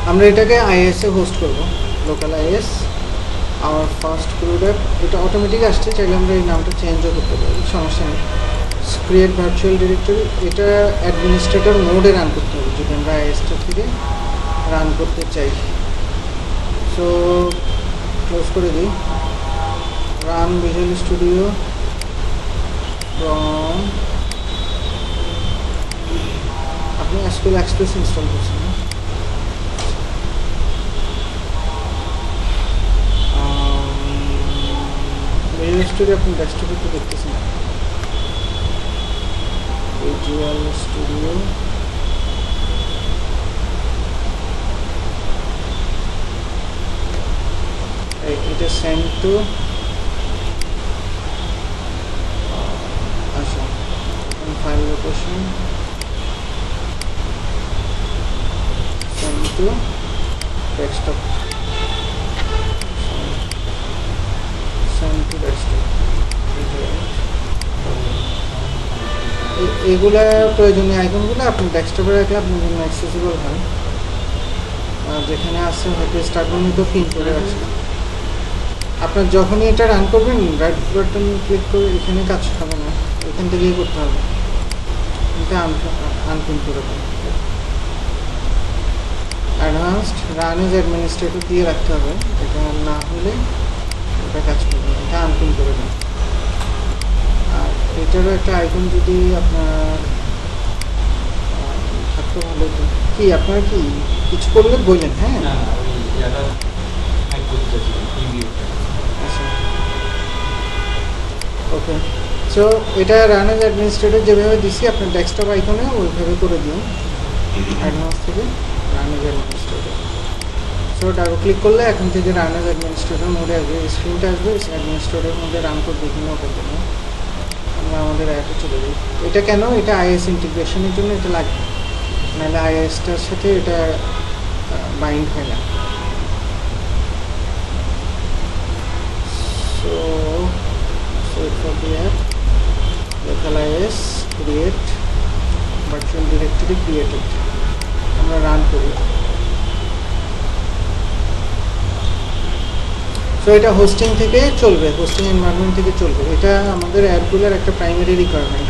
আমরা এটাকে আইএসে হোস্ট করব, লোকাল আইএস আমার ফার্স্ট ক্রুড অ্যাপ। এটা অটোমেটিক আসছে, চাইলে আমরা এই নামটা চেঞ্জও করতে পারি, সমস্যা নেই। ক্রিয়েট ভার্চুয়াল ডিরেক্টরি, এটা অ্যাডমিনিস্ট্রেটর মোডে রান করতে হবে যদি আমরা আইএসটা থেকে রান করতে চাই। সো ক্লোজ করে দিই, রান ভিজুয়াল স্টুডিও ফ্রম, আপনি এসকিউএল এক্সপ্রেস ইনস্টল করছেন না? ভিজুয়াল স্টুডিও আপনি ডেস্কটপে তো দেখতেছেন না। ভিজুয়াল স্টুডিও এটা সেন্ড টু, আচ্ছা file location send to desktop, send to desktop. এগুলা প্রয়োজনীয় আইকনগুলো আপনি ডেস্কটপে রাখলে আপনার জন্য অ্যাক্সেসিবল হয়। আর যেখানে আসছে হয়তো স্টার্ট মেনু তো পিন করে আছে। আপনার যখনই এটা রান করবেন রাইট বাটন ক্লিক করে এখানে কাজ হবে না, এখান থেকেই করতে হবে, এটা আনপিন করে দেন। অ্যাডভান্সড রান এজ অ্যাডমিনিস্ট্রেটর দিয়ে রাখতে হবে, এটা না হলে এটা কাজ করবে না, এটা আনপিন করে দেন। আর এটারও একটা আইকন যদি আপনার থাকতে ভালো হতো। কি আপনার কি কিছু করলে বললেন? হ্যাঁ আচ্ছা ওকে। সো এটা রান এজ অ্যাডমিনিস্ট্রেটর যেভাবে দিছি আপনার ডেস্কটপ আইকনে ওইভাবে করে দিন, অ্যাডভান্স থেকে run age administrator. So double click করলে এখন থেকে রান এজ অ্যাডমিনিস্ট্রেটর মোডে আসবে, স্ক্রিনটা আসবে অ্যাডমিনিস্ট্রেটর মোডে রান করবে কিনা ওটার জন্য আমরা আমাদের অ্যাপে চলে যাই। এটা কেন? এটা আইএস ইন্টিগ্রেশনের জন্য এটা লাগবে, নাহলে আইএসটার সাথে এটা বাইন্ড হয় না। So for the app local is create virtual directory created, আমরা রান করি। সো এটা হোস্টিং থেকে চলবে, হোস্টিং এনভায়রনমেন্ট থেকে চলবে। এটা আমাদের অ্যাপগুলোর একটা primary requirement.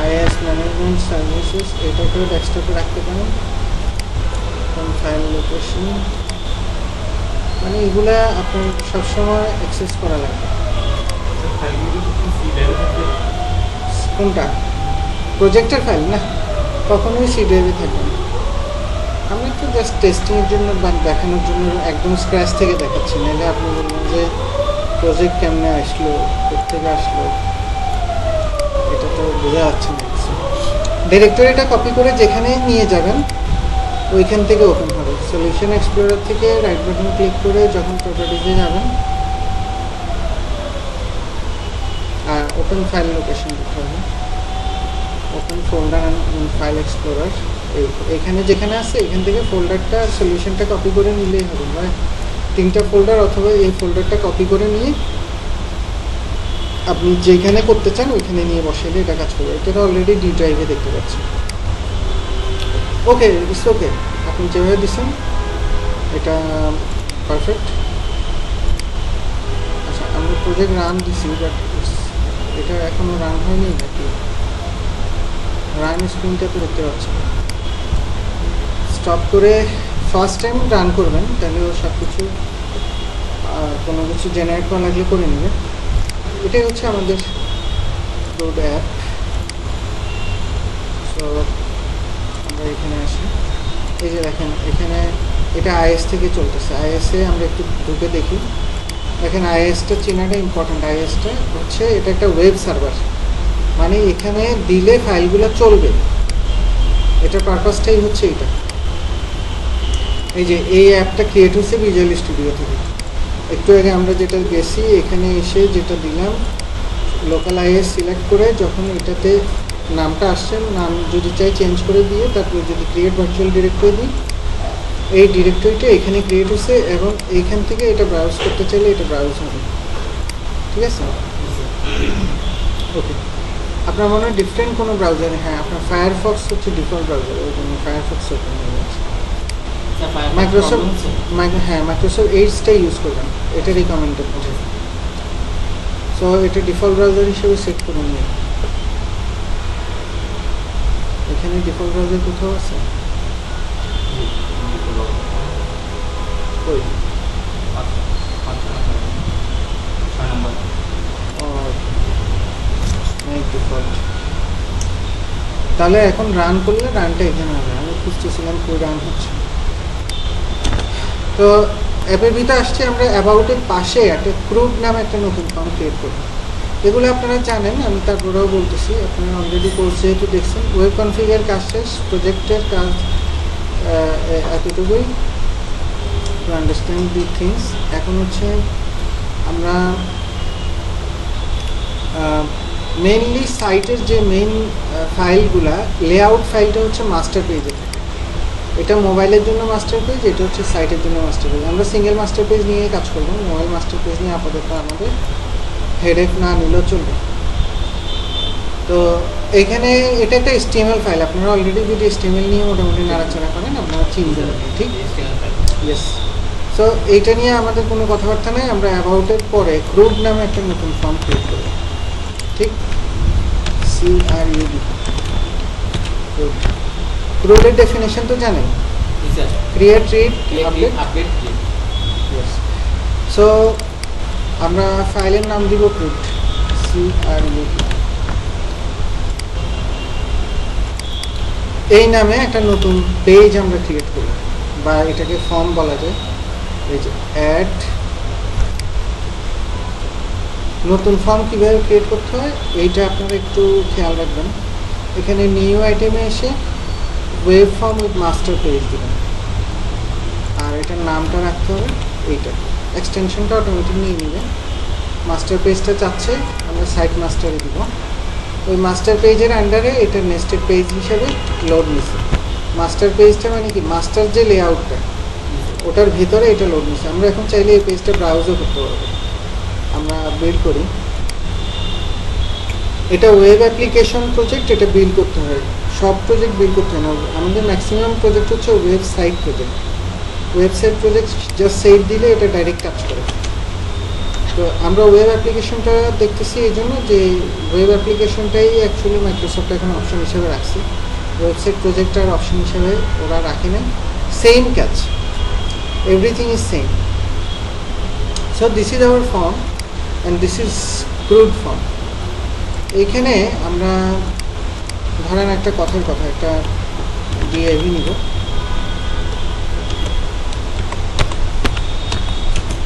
Is management services এটাকে ডেস্কটপে রাখতে পারেন, ফাইল লোকেশন, মানে এগুলা আপনার সবসময় অ্যাক্সেস করা লাগবে। কোনটা? প্রজেক্টের ফাইল না, কখনোই সি ড্রাইভে থাকবে না। আমি তো জাস্ট টেস্টিংয়ের জন্য বা দেখানোর জন্য একদম স্ক্র্যাচ থেকে দেখাচ্ছি, নাহলে আপনি বলবেন যে প্রজেক্ট কেমনে আসলো, কোথেকে আসলো, এটা তো বোঝা যাচ্ছে না কিছু। ডিরেক্টরিটা কপি করে যেখানে নিয়ে যাবেন ওইখান থেকে ওপেন হবে। সলিউশন এক্সপ্লোরার থেকে রাইট বাটন ক্লিক করে যখন প্রপার্টিজে যাবেন আর ওপেন ফাইল লোকেশন দিতে হবে, open folder and file explorer, এখানে যেখানে আছে এখান থেকে ফোল্ডারটা সলিউশনটা কপি করে নিলেই হবে, মানে 3টা ফোল্ডার অথবা এই ফোল্ডারটা কপি করে নিয়ে আপনি যেখানে করতে চান ওইখানে নিয়ে বসাইলে এটা কাজ করবে। এটা অলরেডি ডি ড্রাইভে দেখতে পাচ্ছি। ওকে, ইটস ওকে, আপনি যেভাবে দিচ্ছেন এটা পারফেক্ট। আচ্ছা আমরা প্রজেক্ট রান দিছি, বাট এটা এখনও রান হয়নি নাকি? রান স্ক্রিনটা তো দেখতে পাচ্ছি। স্টপ করে ফার্স্ট টাইম রান করবেন, তাহলে ও সব কিছু কোনো কিছু জেনারেট করা লাগলে করে নেবে। এটাই হচ্ছে আমাদের রোড অ্যাপ। সো আমরা এখানে আসি, এই যে দেখেন এখানে এটা আইএস থেকে চলতেছে। আইএসে আমরা একটু ঢুকে দেখি, দেখেন আইএসটা চেনাটা ইম্পর্ট্যান্ট। আইএসটা হচ্ছে এটা একটা ওয়েব সার্ভার, মানে এখানে দিলে ফাইলগুলো চলবে, এটার পারপাসটাই হচ্ছে এটা। এই যে এই অ্যাপটা ক্রিয়েট হচ্ছে ভিজুয়াল স্টুডিও থেকে। একটু আগে আমরা যেটা গেছি এখানে এসে যেটা দিলাম লোকাল আইএস সিলেক্ট করে, যখন এটাতে নামটা আসছে নাম যদি চাই চেঞ্জ করে দিয়ে তারপরে যদি ক্রিয়েট ভার্চুয়াল ডিরেক্টরি দিই, এই ডিরেক্টরিটা এখানে ক্রিয়েট হচ্ছে এবং এইখান থেকে এটা ব্রাউজ করতে চাইলে এটা ব্রাউজ হবে। ঠিক আছে, ওকে। আপনার মনে হয় ডিফারেন্ট কোনো ব্রাউজারে, হ্যাঁ আপনার ফায়ারফক্স হচ্ছে ডিফল্ট ব্রাউজার, ওই জন্য ফায়ারফক্স ওপেন হয়ে যাচ্ছে। মাইক্রোসফট হ্যাঁ মাইক্রোসফট এডজটাই ইউজ করবেন, এটা রিকমেন্ডেড হচ্ছে। সো এটা ডিফল্ট ব্রাউজার হিসেবে সেট করে নিয়ে, এখানে ডিফল্ট ব্রাউজার কোথাও আছে? ওই ডিফল্ট, তাহলে এখন রান করলে রানটা এখানে হবে। আমি খুঁজতেছিলাম কই রান হচ্ছে। তো অ্যাপের ভিতরে আসছে, আমরা অ্যাবাউটের পাশে একটা ক্রুড নামে একটা নতুন ফর্ম ক্রিয়েট করব। এগুলো আপনারা জানেন, আমি তারপরেও বলতেছি, আপনারা অলরেডি কোর্স যেহেতু দেখছেন। ওয়েব কনফিগার কাজ শেষ, প্রজেক্টের কাজ এতটুকুই, টু আন্ডারস্ট্যান্ড দি থিংস। এখন হচ্ছে আমরা মেইনলি সাইটের যে মেইন ফাইলগুলা, লেআউট ফাইলটা হচ্ছে মাস্টার পেজে থাকে। এটা মোবাইলের জন্য মাস্টার পেজ, এটা হচ্ছে সাইটের জন্য মাস্টার পেজ। আমরা সিঙ্গেল মাস্টার পেজ নিয়ে কাজ করব, মোবাইল মাস্টার পেজ নিয়ে আপাতত আমাদের হেডেক না নিলেও চলবে। তো এখানে এটা একটা HTML ফাইল, আপনারা অলরেডি যদি HTML নিয়ে মোটামুটি নাড়াচাড়া করেন আপনারা চিনবেন, ঠিক? ইয়েস। সো এইটা নিয়ে আমাদের কোনো কথাবার্তা নেই। আমরা অ্যাবাউটের পরে ক্রুড নামে একটা নতুন ফর্ম ক্রিয়েট করব, ঠিক? CRUD, ক্রুডের ডেফিনেশন তো জানেন, create, read, update. Yes. So আমরা ফাইলের নাম দিব ক্রুড, CRUD। এই নামে একটা নতুন পেজ আমরা ক্রিয়েট করব, বা এটাকে ফর্ম বলা যায়। এই যে অ্যাড নতুন ফর্ম কীভাবে ক্রিয়েট করতে হয় এইটা আপনারা একটু খেয়াল রাখবেন। এখানে নিউ আইটেমে এসে web form with master page দেবেন, আর এটার নামটা রাখতে হবে এইটা, এক্সটেনশনটা অটোমেটিক নিয়ে নেবে। মাস্টার পেজটা চাচ্ছে আমরা সাইট মাস্টারে দিব, ওই মাস্টার পেজের আন্ডারে এটা নেস্টেড পেজ হিসাবে লোড নিচ্ছে। মাস্টার পেজটা মানে কি, মাস্টার যে লেআউটটা ওটার ভিতরে এটা লোড নিচ্ছে। আমরা এখন চাইলে এই পেজটা ব্রাউজও করতে পারবো। আমরা বিল্ড করি, এটা ওয়েব অ্যাপ্লিকেশন প্রজেক্ট, এটা বিল্ড করতে হয়। সব প্রজেক্ট বিল্ড করতে হয় না, আমাদের ম্যাক্সিমাম প্রজেক্ট হচ্ছে website project. Website project just save দিলে এটা ডাইরেক্ট কাজ করে। তো আমরা ওয়েব অ্যাপ্লিকেশনটা দেখতেছি এই জন্য যে ওয়েব অ্যাপ্লিকেশনটাই অ্যাকচুয়ালি মাইক্রোসফট এখন অপশন হিসেবে রাখছে, ওয়েবসাইট প্রজেক্টটার অপশন হিসেবে ওরা রাখে না। সেম কাজ, everything is same. So this is our form and this is crude form. এইখানে আমরা ধরেন একটা কথার কথা, একটা ডিএভি নিব,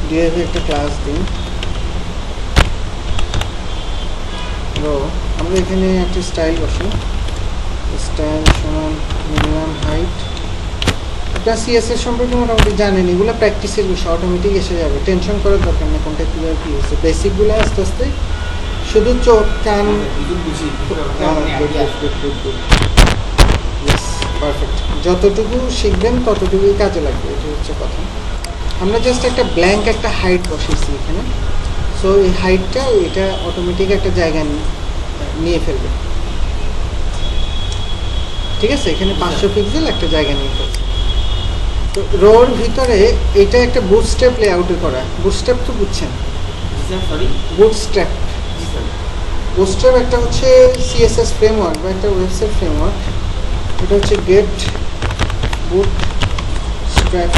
ডিএভি একটা ক্লাস দিন। তো আমরা এখানে একটা স্টাইল বসাই, স্টাইল সমান মিনিমাম হাইট। আপনার সিএসএস সম্পর্কে মোটামুটি জানেন, এগুলো প্র্যাকটিসের বিষয়, অটোমেটিক এসে যাবে, টেনশন করার দরকার নেই কোনটা কীভাবে কী হচ্ছে। বেসিকগুলো আস্তে আস্তে, শুধু চোখ কান, পারফেক্ট, যতটুকু শিখবেন ততটুকুই কাজে লাগবে, এটা হচ্ছে কথা। আমরা জাস্ট একটা ব্ল্যাঙ্ক একটা হাইট বসিয়েছি এখানে। সো এই হাইটটা এটা অটোমেটিক একটা জায়গা নিয়ে ফেলবে, ঠিক আছে? এখানে 500 পিক্সেল একটা জায়গা নিয়ে ফেলছে। তো রোর ভিতরে এটা একটা বুটস্ট্র্যাপ লেআউটে করা। বুটস্ট্র্যাপ তো বুঝছেন? বুটস্ট্র্যাপ, বুটস্ট্র্যাপ একটা হচ্ছে সিএসএস ফ্রেমওয়ার্ক বা একটা ওয়েবসাইট ফ্রেমওয়ার্ক। এটা হচ্ছে গেট বুটস্ট্র্যাপ,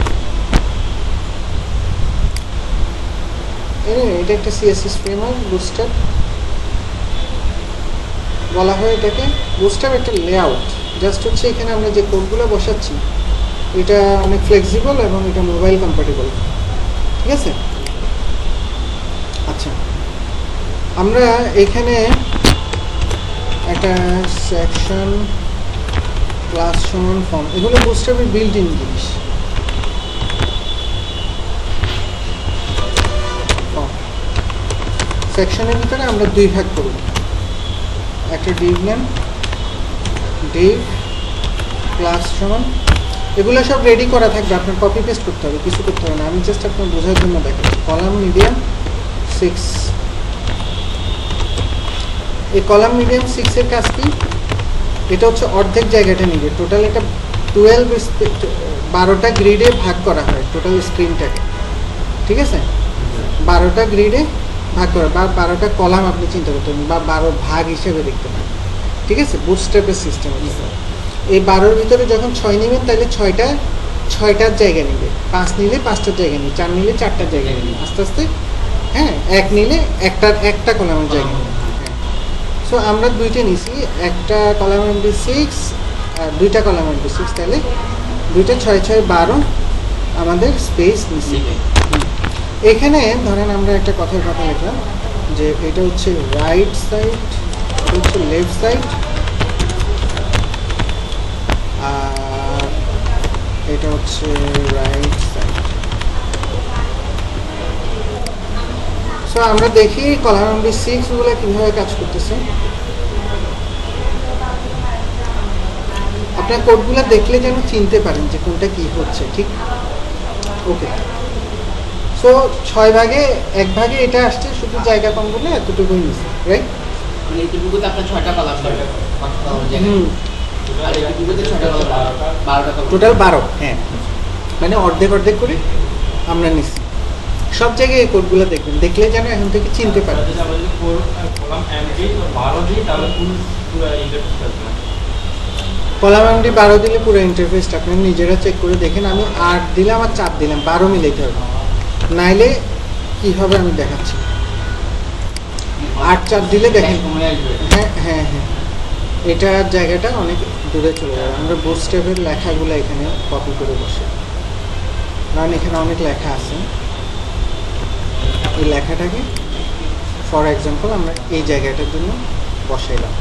এটা একটা সিএসএস ফ্রেমওয়ার্ক। বুটস্ট্র্যাপ বলা হয় এটাকে। বুটস্ট্র্যাপ একটা লেআউট, জাস্ট হচ্ছে এখানে আমরা যে কোডগুলো বসাচ্ছি এটা অনেক ফ্লেক্সিবল এবং এটা মোবাইল কম্প্যাটেবল, ঠিক আছে? আচ্ছা, আমরা এখানে একটা সেকশন ক্লাস সমান ফর্ম, এগুলো বুটস্ট্র্যাপের বিল্ট ইন জিনিস। সেকশনের ভিতরে আমরা দুই ভাগ করব, একটা ডিভ নেম, ডিভ ক্লাস সমান, এগুলো সব রেডি করা থাকবে, আপনার কপি পেস্ট করতে হবে, কিছু করতে হবে না। আমি জাস্ট আপনার বোঝার জন্য দেখাচ্ছি। কলাম মিডিয়াম 6, এই কলাম মিডিয়াম 6 এর কাজ কি, এটা হচ্ছে অর্ধেক জায়গাটা নিবে। টোটাল এটা 12টা গ্রিডে ভাগ করা হয় টোটাল স্ক্রিনটাকে, ঠিক আছে? 12টা গ্রিডে ভাগ করা বা 12টা কলাম আপনি চিন্তা করতে পারেন বা 12 ভাগ হিসেবে দেখতে পারেন, ঠিক আছে? বুটস্ট্র্যাপের সিস্টেম। এই 12-র ভিতরে যখন 6 নেবেন তাহলে 6টার জায়গা নেবে, 5 নিলে 5টার জায়গা নেবে, 4 নিলে 4টার জায়গা নেবে, আস্তে আস্তে। হ্যাঁ, 1 নিলে একটা কলামের জায়গা নেবে। হ্যাঁ, সো আমরা 2টা নিছি, একটা কলাম MD6 আর 2টা কলাম MD6, তাহলে 2টা 6 6 12 আমাদের স্পেস নিছি। এখানে ধরেন আমরা একটা কথার কথা লিখলাম যে এটা হচ্ছে রাইট সাইড, এটা হচ্ছে লেফট সাইড, আর এটা হচ্ছে রাইট সাইড। সো আমরা দেখি কলাম MD6 গুলো কিভাবে কাজ করতেছে। আপনার কোডগুলো দেখলে যেন চিনতে পারেন যে কোনটা কি হচ্ছে, ঠিক? ওকে, সো 6 ভাগে 1 ভাগে এটা আসছে, শুধু জায়গা কম বলে এতটুকুই নিচ্ছে, রাইট? মানে এইটুকুতে আপনার 6টা কলাম পাবে। আর এইটুকুতে 6টা কলাম 12টা কলাম। টোটাল 12, হ্যাঁ, মানে অর্ধেক অর্ধেক করে আমরা নিচ্ছি। সব জায়গায় এই কোডগুলো দেখবেন, দেখলে যেন এখন থেকে চিনতে পারেন। কলাম MD 12 দিলে পুরো ইন্টারফেসটা আপনি নিজেরা চেক করে দেখেন। আমি 8 দিলাম আর 4 দিলাম, 12 মিলাইতে হবে, নাইলে কি হবে আমি দেখাচ্ছি। 8 4 দিলে দেখেন, হ্যাঁ হ্যাঁ হ্যাঁ, এটার জায়গাটা অনেক দূরে চলে যাবে। আমরা বুটস্ট্র্যাপের লেখাগুলো এখানে কপি করে বসে, কারণ এখানে অনেক লেখা আছে। এই লেখাটাকে ফর এক্সাম্পল আমরা এই জায়গাটার জন্য বসাইলাম,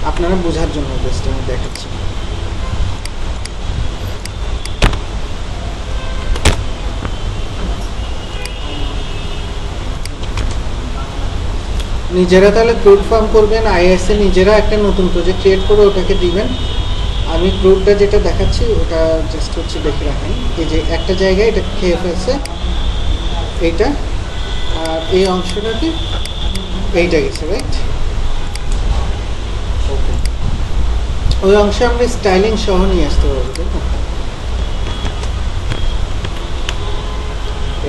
আপনারা বোঝার জন্য জাস্ট আমি দেখাচ্ছি। নিজেরা তাহলে ক্রুড ফর্ম করবেন, আইএসএ নিজেরা একটা নতুন প্রজেক্ট ক্রিয়েট করে ওটাকে দিবেন। আমি ক্রুডটা যেটা দেখাচ্ছি ওটা জাস্ট হচ্ছে দেখে রাখেন। এই যে একটা জায়গায় এটা খেয়ে ফেলছে এইটা, আর এই অংশটাতে এইটা গেছে, রাইট? ওকে, ওই অংশে আমরা স্টাইলিং সহ নিয়ে আসতে পারবো, তাই না?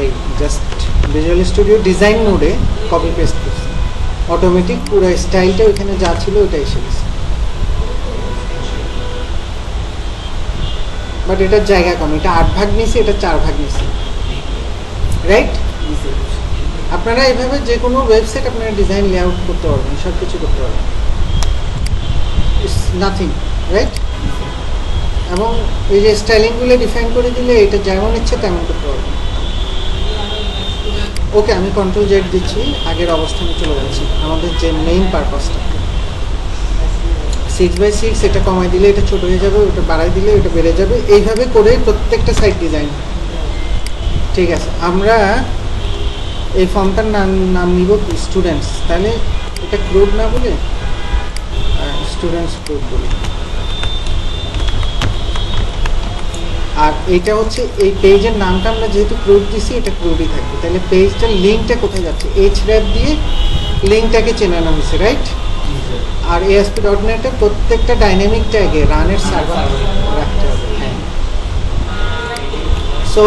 এই জাস্ট ভিজুয়াল স্টুডিও ডিজাইন মোডে কপি পেস্ট করছি, অটোমেটিক পুরো স্টাইলটা ওইখানে যা ছিল ওটা এসে গেছে। বাট এটার জায়গা কম, এটা 8 ভাগ নিছে, এটা 4 ভাগ নিছে, রাইট? আপনারা এইভাবে যে কোনো ওয়েবসাইট আপনারা ডিজাইন লেআউট করতে পারবেন, সব কিছু করতে পারবেন, ইটস নাথিং, রাইট? এবং এই যে স্টাইলিংগুলো ডিফাইন করে দিলে এটা যেমন ইচ্ছে তেমন করতে পারবেন। ওকে, আমি কন্ট্রোল জেড দিচ্ছি, আগের অবস্থানে চলে যাচ্ছি। আমাদের যে মেইন পারপাসটা 6x6, এটা কমাই দিলে এটা ছোট হয়ে যাবে, ওটা বাড়াই দিলে এটা বেড়ে যাবে, এইভাবে করে প্রত্যেকটা সাইট ডিজাইন। ঠিক আছে, আমরা এই ফর্মটার নাম নিব স্টুডেন্টস, তাহলে এটা ক্রুড না বলে স্টুডেন্টস ক্রুড বলি। আর এইটা হচ্ছে এই পেজের নামটা আমরা যেহেতু ক্রুড দিছি, এটা ক্রুডই থাকবে। তাহলে পেজটার লিঙ্কটা কোথায় যাচ্ছে, href দিয়ে লিঙ্কটাকে চেনানো হয়েছে, রাইট? আর ASP.NET এর প্রত্যেকটা ডাইনামিক ট্যাগে রানের সার্ভার রাখতে হবে। হ্যাঁ, সো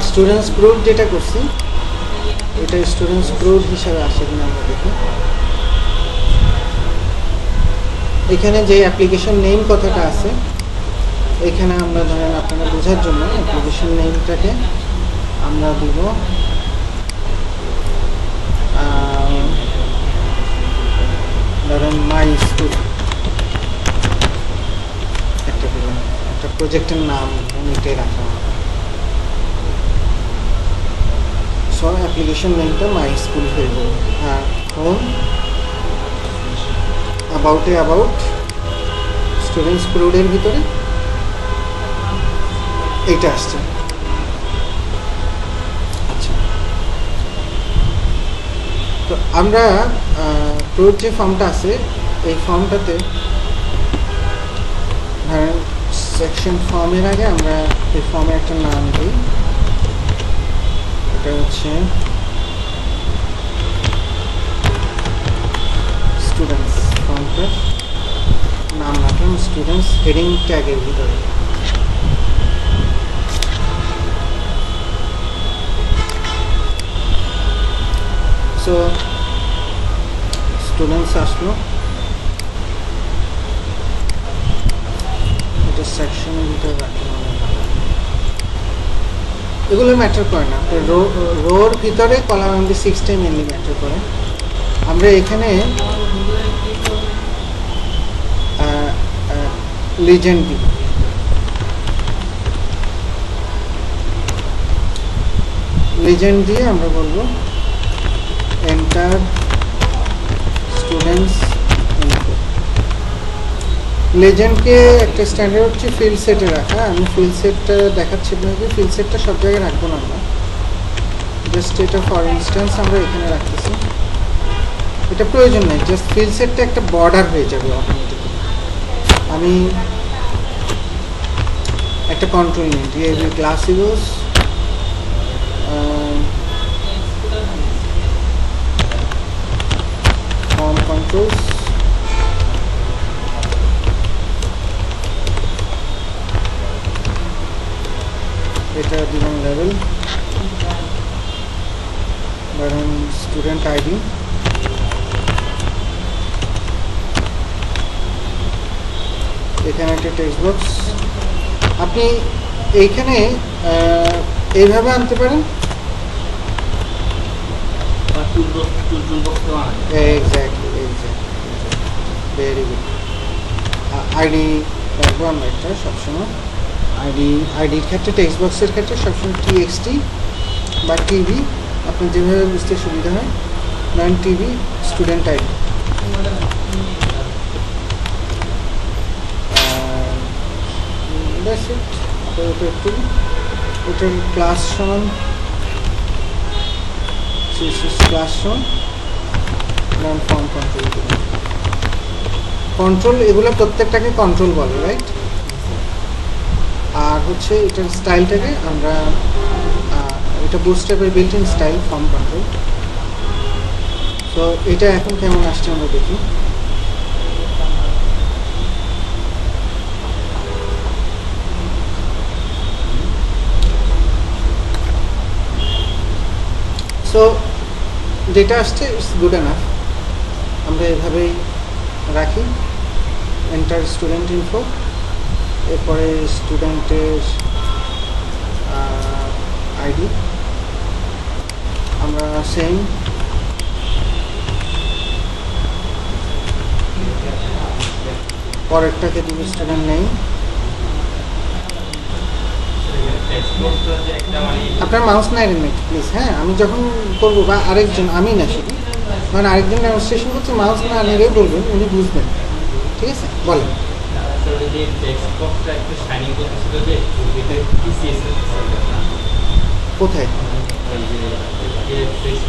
স্টুডেন্টস ক্রুড যেটা করছি, এটা স্টুডেন্টস ক্রুড হিসাবে আসে কিনা আমরা দেখি। এখানে যে অ্যাপ্লিকেশন নেম কথাটা আছে, এখানে আমরা ধরেন আপনারা বোঝার জন্য অ্যাপ্লিকেশন নেমটাকে আমরা দিব ধরেন মাই স্কুল, একটা প্রজেক্টের নাম এটাই রাখা হবে। সো অ্যাপ্লিকেশন নেমটা মাই স্কুল হয়ে যাবে। আর হোম অ্যাবাউট স্টুডেন্টস ক্রুডের ভিতরে এইটা আসছে। আচ্ছা, তো আমরা ক্রুড যে ফর্মটা আছে এই ফর্মটাতে ধরেন সেকশন ফর্মের আগে আমরা এই ফর্মে একটা নাম দিই, এটা হচ্ছে স্টুডেন্টস ফর্মটার নাম রাখলাম স্টুডেন্টস হেডিং ট্যাগের ভিতরে। সো স্টুডেন্টস আসলো, এটা সেকশনের ভিতরে রাখলাম। এগুলো ম্যাটার করে না, রোর ভিতরে কলাম এমডি 6টাই মেনলি ম্যাটার করে। আমরা এখানে লিজেন্ড দিই, লিজেন্ড দিয়ে আমরা বলবো এন্টার স্টুডেন্টস ইনফো। লেজেন্ডকে একটা স্ট্যান্ডার্ড হচ্ছে ফিল্ড সেটে রাখা। আমি ফিল্ড সেটটা দেখাচ্ছি আপনাকে, ফিল্ড সেটটা সব জায়গায় রাখবো না আমরা, জাস্ট এটা ফর ইনস্ট্যান্স আমরা এখানে রাখতেছি। এটা প্রয়োজন নেই, জাস্ট ফিল্ড সেটটা একটা বর্ডার হয়ে যাবে অটোমেটিক্যালি। আমি একটা কন্ট্রোল নিই, DAV class use form controls, এটা দিলাম লেভেল, ধরেন স্টুডেন্ট আইডি, এখানে একটা টেক্সট বক্স। আপনি এইখানে এইভাবে আনতে পারেন, এক্স্যাক্টলি ভেরি গুড। আইডি রাখবো আমরা একটা সবসময়, আইডির ক্ষেত্রে টেক্সট বক্সের ক্ষেত্রে সবসময় টিএক্সটি বা টিভি, আপনি যেভাবে বুঝতে সুবিধা হয়। Non TV student ID, that's it. ওটা একটু ওটার ক্লাস সমান ক্লাস সমান নন ফর্ম কন্ট্রোল, কন্ট্রোল এগুলো প্রত্যেকটাকে কন্ট্রোল বলে, রাইট? আর হচ্ছে এটার স্টাইলটাকে আমরা এটা বুটস্ট্র্যাপের built in style form control. তো এটা এখন কেমন আসছে আমরা দেখি। সো যেটা আসছে ইটস গুড এনাফ, আমরা এভাবেই রাখি। এন্টার স্টুডেন্ট ইনফো, এরপরে স্টুডেন্টের আইডি আমরা সেম পরেরটাকে দিব স্টুডেন্ট নেই। আপনার মাউস নাই রিমেট প্লিজ, হ্যাঁ? আমি যখন করবো বা আরেকজন, আমি না শুধু, মানে আরেকজন ডেমনস্ট্রেশন করছে, মাউস না নিলেই বলবেন, উনি বুঝবেন। ঠিক আছে, বলেন। কোথায়?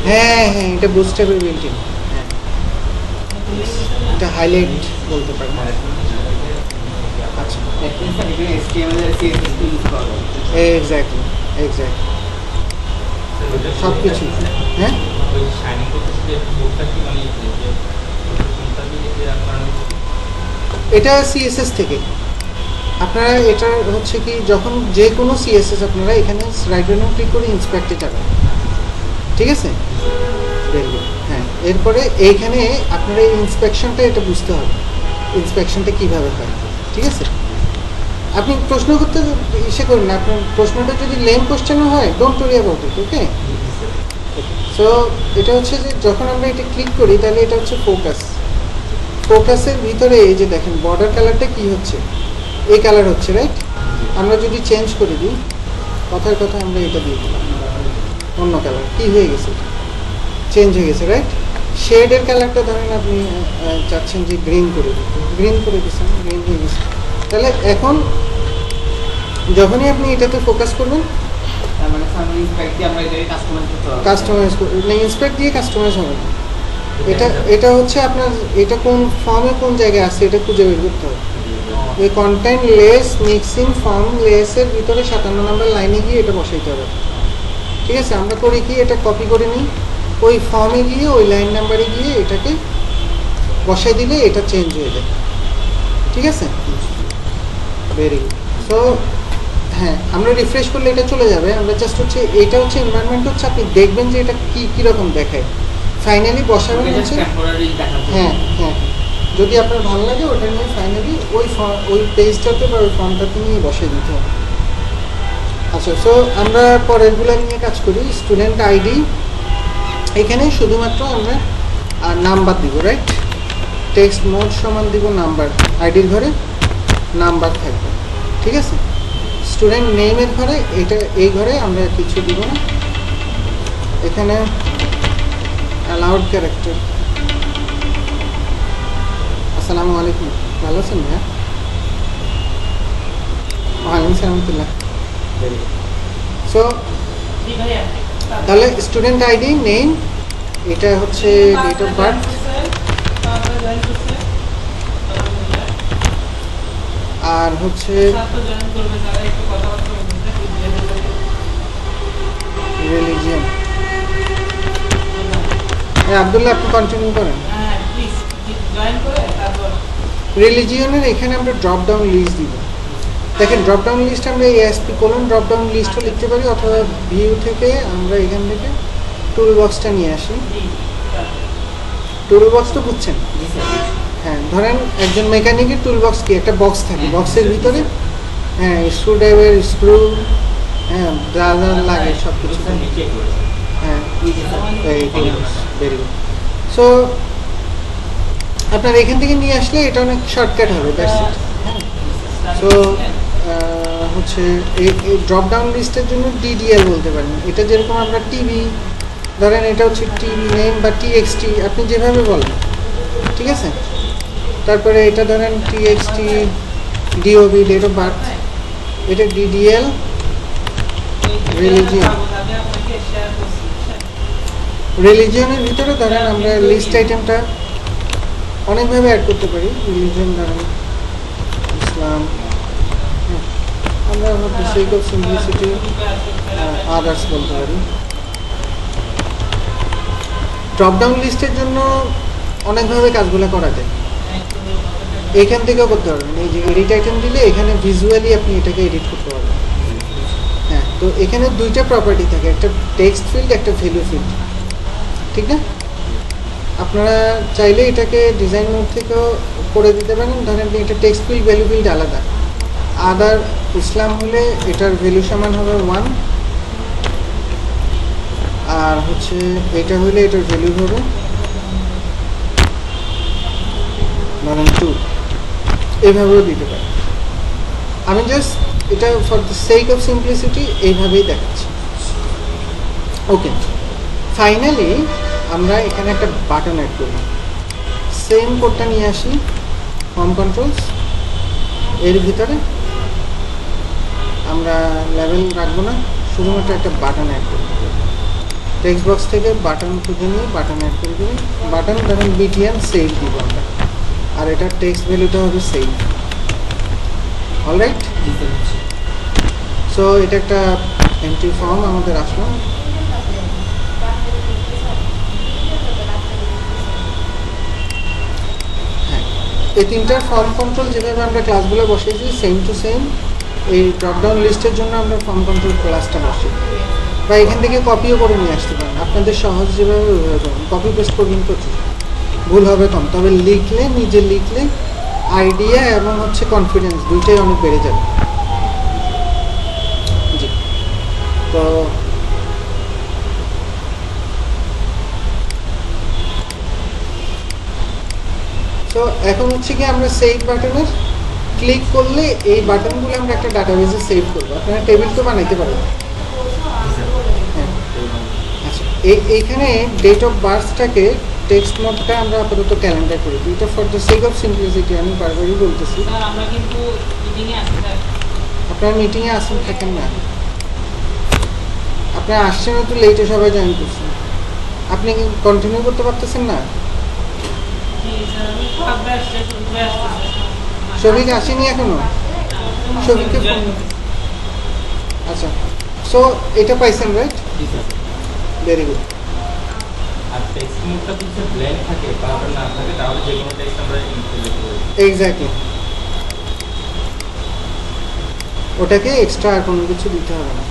হ্যাঁ হ্যাঁ, এটা বুস্টেবল বিল্ট ইন, হ্যাঁ এটা হাইলাইট বলতে পারেন। আচ্ছা, এক্স্যাক্টলি সব কিছু। হ্যাঁ, এটা সিএসএস থেকে আপনারা, এটা হচ্ছে কি যখন যে কোনো সিএসএস আপনারা এখানে রাইট বাটন ক্লিক করে ইন্সপেক্টে যাবেন, ঠিক আছে? Very good. হ্যাঁ, এরপরে এইখানে আপনারা এই ইন্সপেকশনটা এটা বুঝতে হবে, ইন্সপেকশনটা কীভাবে হয়, ঠিক আছে? আপনি প্রশ্ন করতে ইসে করেন না, আপনার প্রশ্নটা যদি লেম কোশ্চেনও হয়, don't worry about it, okay? So এটা হচ্ছে যে যখন আমরা এটা ক্লিক করি তাহলে এটা হচ্ছে ফোকাস। ফোকাসের ভিতরে এই যে দেখেন বর্ডার কালারটা কি হচ্ছে, এই কালার হচ্ছে, রাইট? আমরা যদি চেঞ্জ করে দিই, কথার কথা আমরা এটা দিয়ে দিলাম অন্য কালার, কি হয়ে গেছে? চেঞ্জ হয়ে গেছে, রাইট? শেডের কালারটা ধরেন আপনি চাচ্ছেন যে গ্রিন করে দিতে, গ্রিন করে দিচ্ছেন, গ্রিন হয়ে গেছে। তাহলে এখন যখনই আপনি এটাতে ফোকাস করবেন, কাস্টমাইজ না, ইন্সপেক্ট দিয়ে কাস্টমাইজ হবে না। এটা হচ্ছে আপনার, এটা কোন ফর্মে কোন জায়গায় আছে এটা খুঁজে বের করতে হবে। ওই কন্টেন্ট লেস মিক্সিং ফর্ম লেসের ভিতরে 57 নম্বর লাইনে গিয়ে এটা বসাইতে হবে, ঠিক আছে? আমরা করি কি, এটা কপি করে নিই, ওই ফর্মে গিয়ে ওই লাইন নাম্বারে গিয়ে এটাকে বসাই দিলে এটা চেঞ্জ হয়ে যায়, ঠিক আছে? Very good. সো হ্যাঁ, আমরা রিফ্রেশ করলে এটা চলে যাবে। আমরা জাস্ট হচ্ছে এটা হচ্ছে এনভায়রনমেন্ট হচ্ছে, আপনি দেখবেন যে এটা কীরকম দেখায়। ফাইনালি বসাবেন হচ্ছে, হ্যাঁ হ্যাঁ, যদি আপনার ভালো লাগে ওটা নিয়ে ফাইনালি ওই পেজটাতে বা ওই ফর্মটাতে নিয়ে বসে দিতে হবে। আচ্ছা, সো আমরা পরেরগুলো নিয়ে কাজ করি। স্টুডেন্ট আইডি, এখানে শুধুমাত্র আমরা নাম্বার দিব, রাইট? টেক্সট মোড সমান দিব নাম্বার, আইডির ঘরে নাম্বার থাকবে, ঠিক আছে? স্টুডেন্ট নেমের ঘরে এই ঘরে আমরা কিছু দিব না। এখানে অ্যালাউড ক্যারেক্টার। আসসালামু আলাইকুম, ভালো আছেন ভাইয়া? ওয়ালাইকুম সালামতুল্লাহ। Very good. সো তাহলে স্টুডেন্ট আইডি, নেম, এটা হচ্ছে ডেট অফ বার্থ, আর হচ্ছে রিলিজিয়ন। আব্দুল্লাহ, আপনি কন্টিনিউ করেন। রিলিজিয়নের এখানে আমরা ড্রপ ডাউন লিস্ট দিব। দেখেন, ড্রপ ডাউন লিস্ট আমরা এই এসপি কোলন ড্রপ ডাউন লিস্টও লিখতে পারি, অথবা ভিউ থেকে আমরা এখান থেকে টুল বক্সটা নিয়ে আসি। টুল বক্স তো বুঝছেন? হ্যাঁ, ধরেন একজন মেকানিকের টুল বক্স কি, একটা বক্স থাকে, বক্সের ভিতরে হ্যাঁ স্ক্রু ড্রাইভার, স্ক্রু, হ্যাঁ যা যা লাগে সব কিছু। হ্যাঁ, ভেরি গুড। সো আপনার এখান থেকে নিয়ে আসলে এটা অনেক শর্টকাট হবে, দ্যাটস ইট। সো হচ্ছে এই ড্রপ ডাউন লিস্টের জন্য ডিডিএল বলতে পারেন। এটা যেরকম আমরা টিভি, ধরেন এটা হচ্ছে টিভি নেম বা টিএক্সটি, আপনি যেভাবে বলেন, ঠিক আছে? তারপরে এটা ধরেন TXT DOB, date of birth, এটা ডিডিএল রিলিজিয়ন। রিলিজিয়নের ভিতরে ধরেন আমরা লিস্ট আইটেমটা অনেকভাবে অ্যাড করতে পারি। রিলিজিয়ন ধরেন ইসলাম, আমরা সেক অফ সিম্পলিসিটি আদার্স বলতে পারি। ড্রপ ডাউন লিস্টের জন্য অনেকভাবে কাজগুলো করা যায়, এইখান থেকেও করতে পারবেন। এই যে এডিট আইটেম দিলে এখানে ভিজুয়ালি আপনি এটাকে এডিট করতে পারবেন। হ্যাঁ, তো এখানে দুইটা প্রপার্টি থাকে, একটা টেক্সট ফিল্ড, একটা ভ্যালু ফিল্ড, ঠিক না? আপনারা চাইলে এটাকে ডিজাইন মোড থেকেও করে দিতে পারেন। ধরেন এটা টেক্সট ফিল্ড, ভ্যালু ফিল্ড আলাদা। আদার ইসলাম হলে এটার ভ্যালু সমান হবে 1, আর হচ্ছে এটা হলে এটার ভ্যালু হবে ধরেন 2, এইভাবেও দিতে পারি। আমি জাস্ট এটা for the sake of simplicity এইভাবেই দেখাচ্ছি। ওকে, ফাইনালি আমরা এখানে একটা বাটন অ্যাড করি। সেম কোডটা নিয়ে আসি ফর্ম কন্ট্রোলস, এর ভিতরে আমরা লেভেল রাখবো না, শুধুমাত্র একটা বাটন অ্যাড করি। টেক্সট বক্স থেকে বাটন খুঁজে নিয়ে বাটন অ্যাড করে দেবেন। বাটন ধরেন বিটিএন সেভ দিব আমরা, আর এটার টেক্সট ভ্যালুটা হবে সেভ। অলরাইট, সো এটা একটা এন্ট্রি ফর্ম আমাদের আসলো। হ্যাঁ, এই তিনটার ফর্ম কন্ট্রোল যেভাবে আমরা ক্লাসগুলো বসিয়েছি সেম টু সেম এই ড্রপডাউন লিস্টের জন্য আমরা ফর্ম কন্ট্রোল ক্লাসটা বসি, বা এখান থেকে কপিও করে নিয়ে আসতে পারেন। আপনাদের সহজ যেভাবে কপি পেস্ট করবেন প্রচুর, ভুল হবে কম। তবে লিখলে, নিজে লিখলে আইডিয়া এবং হচ্ছে কনফিডেন্স দুইটাই অনেক বেড়ে যাবে। জি, তো এখন হচ্ছে কি আমরা সেভ বাটনের ক্লিক করলে এই বাটনগুলো আমরা একটা ডাটাবেসে সেভ করবো। আপনারা টেবিল তো বানাইতে পারবেন। হ্যাঁ, আচ্ছা, এইখানে ডেট অফ বার্থটাকে টেক্সট মোডটা আমরা আপাতত ক্যালেন্ডার করে দিই। এটা for the sake of simplicity আমি বারবারই বলতেছি। আমরা কিন্তু মিটিংয়ে আসি, আপনারা মিটিংয়ে আসেন থাকেন না, আপনারা আসছেন একটু লেটে, সবাই জয়েন করছেন, আপনি কন্টিনিউ করতে পারতেছেন না। শফিক আসেনি এখনো, শফিককে ফোন। আচ্ছা, সো এটা পাইছেন রাইট? Very good. টেক্সট মোডটা যদি ব্ল্যাঙ্ক থাকে বা ওটা না থাকে তাহলে যে কোনো টেক্সট আমরা সিলেক্ট করি। এক্স্যাক্টলি, ওটাকে এক্সট্রা আর কোনো কিছু দিতে হবে না।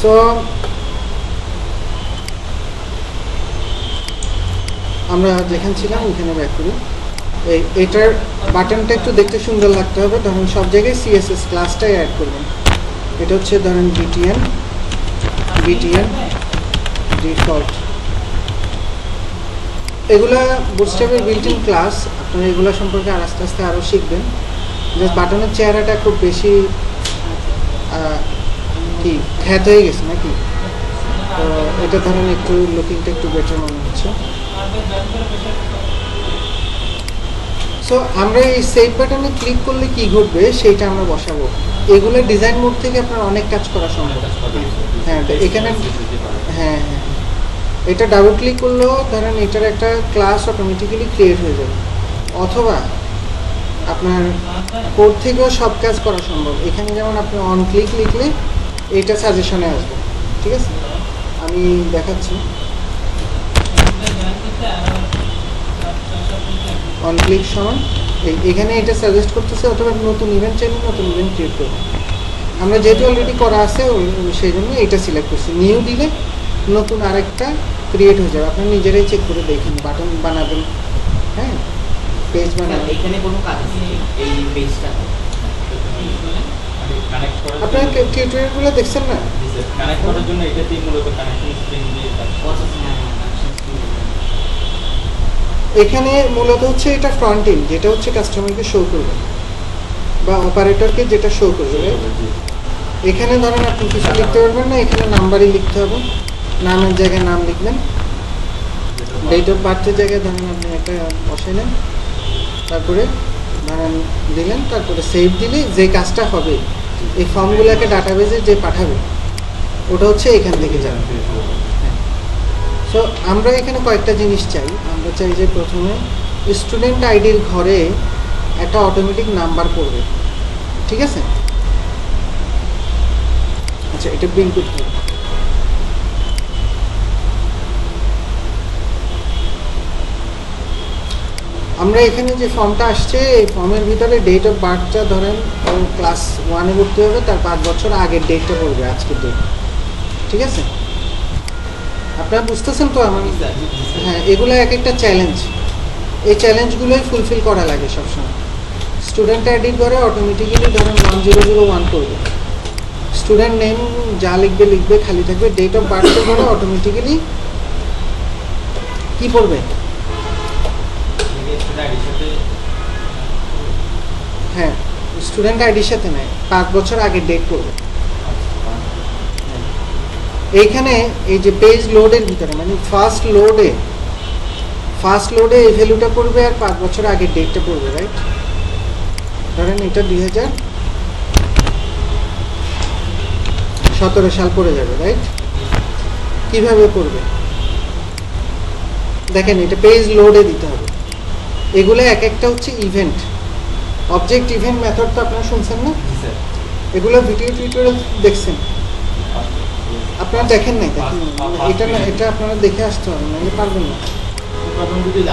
সো আমরা যেখানে ছিলাম ওইখানে ব্যাক করি। এটার বাটনটা একটু দেখতে সুন্দর লাগতে হবে, ধরুন সব জায়গায় সিএসএস ক্লাসটাই অ্যাড করবেন। এটা হচ্ছে ধরেন বিটিএন ডিফল্ট, এগুলা বুটস্ট্র্যাপের বিল্ট ইন ক্লাস। আপনারা এগুলো সম্পর্কে আর আস্তে আস্তে আরও শিখবেন। জাস্ট বাটনের চেহারাটা খুব বেশি কি খ্যাত হয়ে গেছে নাকি, তো এটা ধরেন একটু লুকিংটা একটু বেটার মনে হচ্ছে। সো আমরা এই সেভ বাটনে ক্লিক করলে কি ঘটবে সেইটা আমরা বসাবো। এগুলো ডিজাইন মোড থেকে আপনার অনেক কাজ করা সম্ভব। হ্যাঁ এখানে হ্যাঁ হ্যাঁ এটা ডাবল ক্লিক করলেও ধরেন এটার একটা ক্লাস অটোমেটিক্যালি ক্রিয়েট হয়ে যাবে, অথবা আপনার কোড থেকেও সব কাজ করা সম্ভব। এখানে যেমন আপনি অন ক্লিক লিখলে এইটা সাজেশনে আসবে, ঠিক আছে? আমি দেখাচ্ছি। অন ক্লিক সমান এখানে এটা সাজেস্ট করতেছে, অথবা নতুন ইভেন্ট চাইলে নতুন ইভেন্ট ক্রিয়েট করবে। আমরা যেহেতু অলরেডি করা আছে সেই জন্য এটা সিলেক্ট করছি। নিউ দিলে নতুন আরেকটা ক্রিয়েট হয়ে যাবে। আপনি নিজেরাই চেক করে দেখেন, বাটন বানাবেন, হ্যাঁ পেজ বানাবেন। এখানে কোনো কাজ আছে এই পেজটা কানেক্ট করার আপনার টিউটোরিয়ালগুলো দেখছেন না? কানেক্ট করার জন্য এটাতেই মূলত কানেকশন স্ট্রিং দিয়ে কাজ করে। এখানে মূলত হচ্ছে এটা ফ্রন্ট এন্ড, যেটা হচ্ছে কাস্টমারকে শো করবে বা অপারেটরকে যেটা শো করবে। এখানে ধরেন আপনি কিছু লিখতে পারবেন না, এখানে নাম্বারই লিখতে হবে। নামের জায়গায় নাম লিখবেন, ডেট অফ বার্থের জায়গায় ধরেন আপনি একটা বসাই নেন, তারপরে ধরেন দিলেন, তারপরে সেভ দিলে যে কাজটা হবে এই ফর্মগুলোকে ডাটাবেজে যে পাঠাবে ওটা হচ্ছে এখান থেকে যাবে। সো আমরা এখানে কয়েকটা জিনিস চাই। আমরা চাই যে প্রথমে স্টুডেন্ট আইডির ঘরে একটা অটোমেটিক নাম্বার পড়বে, ঠিক আছে? আচ্ছা, এটা প্রিন্ট করতে হবে। আমরা এখানে যে ফর্মটা আসছে এই ফর্মের ভিতরে ডেট অফ বার্থটা ধরেন ও ক্লাস 1-এ ভর্তি হবে, তার 5 বছর আগের ডেটটা পড়বে, আজকের ডেট, ঠিক আছে? আপনারা বুঝতেছেন তো আমার? হ্যাঁ, এগুলো এক একটা চ্যালেঞ্জ। এই চ্যালেঞ্জগুলোই ফুলফিল করা লাগে সবসময়। স্টুডেন্ট আইডির ঘরে অটোমেটিক্যালি ধরেন 1001 করবে, স্টুডেন্ট নেম যা লিখবে লিখবে খালি থাকবে। ডেট অফ বার্থের ঘরে অটোমেটিক্যালি কি পড়বে? হ্যাঁ, স্টুডেন্ট আইডির সাথে নেয় 5 বছর আগের ডেট পড়বে। এইখানে এই যে পেজ লোডের ভিতরে মানে ফার্স্ট লোডে এই ভ্যালুটা পড়বে আর 5 বছর আগের ডেটটা পড়বে, রাইট? ধরেন এটা 2017 সাল পড়ে যাবে, রাইট? কিভাবে পড়বে দেখেন, এটা পেজ লোডে দিতে হবে। এগুলো এক একটা হচ্ছে ইভেন্ট, অবজেক্ট ইভেন্ট মেথড তো আপনারা শুনছেন না? এগুলো ভিডিও টিউটোরিয়াল দেখছেন? আপনারা দেখেন নাই? দেখেন এটা না, এটা আপনারা দেখে আসতে হবে, নাহলে পারবেন না।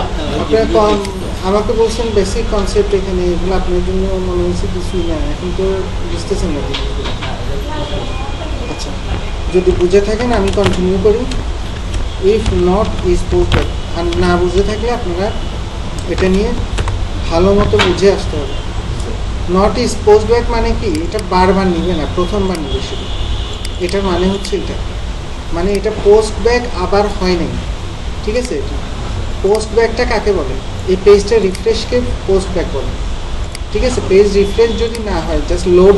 আপনারা আমাকে বলছেন বেসিক কনসেপ্ট, এখানে এগুলো আপনার জন্য মনে হচ্ছে কিছুই না, এখন তো বুঝতেছেন না। আচ্ছা, যদি বুঝে থাকেন আমি কন্টিনিউ করি। ইফ নট ইজ পোস্টেড, আর না বুঝে থাকলে আপনারা এটা নিয়ে ভালো মতো বুঝে আসতে হবে। নট ইজ পোস্ট ব্যাক মানে কি? এটা বারবার নিবে না, প্রথমবার নিবে শুধু। এটার মানে হচ্ছে এটা, মানে এটা পোস্ট ব্যাক আবার হয় নাই, ঠিক আছে? এটা পোস্ট ব্যাকটা কাকে বলে? এই পেজটা রিফ্রেশকে পোস্ট ব্যাক বলে, ঠিক আছে? পেজ রিফ্রেশ যদি না হয়, জাস্ট লোড